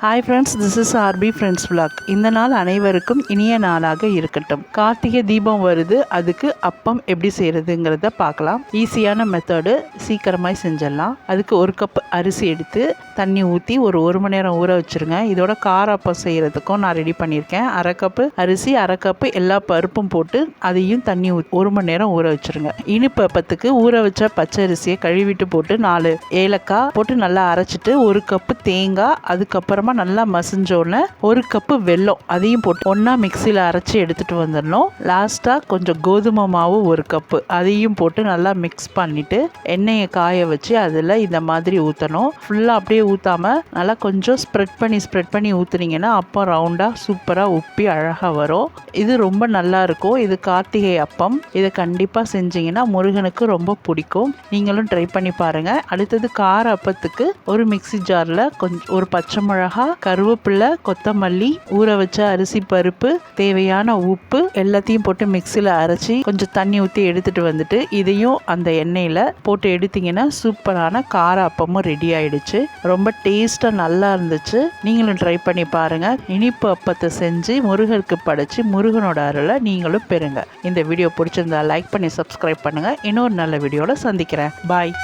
Hi friends, this is RP friends vlog. இந்த நாள் அனைவருக்கும் இனிய நாளாக இருக்கட்டும். கார்த்திகை தீபம் வருது, அதுக்கு அப்பம் எப்படி செய்கிறதுங்கிறத பார்க்கலாம். ஈஸியான மெத்தடு, சீக்கிரமாக செஞ்சிடலாம். அதுக்கு ஒரு கப் அரிசி எடுத்து தண்ணி ஊற்றி ஒரு மணி நேரம் ஊற வச்சுருங்க. இதோட கார அப்பம் செய்கிறதுக்கும் நான் ரெடி பண்ணியிருக்கேன். அரை கப்பு அரிசி, அரை கப்பு எல்லா பருப்பும் போட்டு அதையும் தண்ணி ஊற்றி 1 மணி நேரம் ஊற வச்சுருங்க. இனிப்பு அப்பத்துக்கு ஊற வச்ச பச்சரிசியை கழுவிட்டு போட்டு 4 ஏலக்காய் போட்டு நல்லா அரைச்சிட்டு 1 கப்பு தேங்காய், அதுக்கப்புறமா நல்லா மசிஞ்சோன்னு 1 கப்பு வெல்லம் அதையும் போட்டு ஒன்றா மிக்சியில் அரைச்சி எடுத்துகிட்டு வந்துடணும். லாஸ்ட்டாக கொஞ்சம் கோதுமை மாவு 1 கப்பு அதையும் போட்டு நல்லா மிக்ஸ் பண்ணிவிட்டு எண்ணெயை காய வச்சு அதில் இந்த மாதிரி ஊற்றணும். ஃபுல்லாக அப்படியே ஊற்றாமல் நல்லா கொஞ்சம் ஸ்ப்ரெட் பண்ணி ஊற்றுனீங்கன்னா அப்போ ரவுண்டாக சூப்பராக உப்பி அழகாக வரும். இது ரொம்ப நல்லா இருக்கும். இது கார்த்திகை அப்பம். இதை கண்டிப்பாக செஞ்சீங்கன்னா முருகனுக்கு ரொம்ப பிடிக்கும். நீங்களும் ட்ரை பண்ணி பாருங்கள். அடுத்தது கார அப்பத்துக்கு ஒரு மிக்சி ஜாரில் கொஞ்சம் ஒரு பச்சை மிளகா, கருவேப்பிலை, கொத்தமல்லி, ஊற வச்ச அரிசி பருப்பு, தேவையான உப்பு எல்லாத்தையும் போட்டு மிக்சியில் அரைச்சி கொஞ்சம் தண்ணி ஊற்றி எடுத்துட்டு வந்துட்டு இதையும் அந்த எண்ணெயில் போட்டு எடுத்தீங்கன்னா சூப்பரான கார அப்பமும் ரெடி ஆயிடுச்சு. ரொம்ப டேஸ்ட்டாக நல்லா இருந்துச்சு. நீங்களும் ட்ரை பண்ணி பாருங்கள். இனிப்பு அப்பத்தை செஞ்சு முருகனுக்கு படைச்சு முருகனோட அருளை நீங்களும் பெறுங்க. இந்த வீடியோ பிடிச்சிருந்தா லைக் பண்ணி சப்ஸ்கிரைப் பண்ணுங்கள். இன்னொரு நல்ல வீடியோவில் சந்திக்கிறேன். பாய்.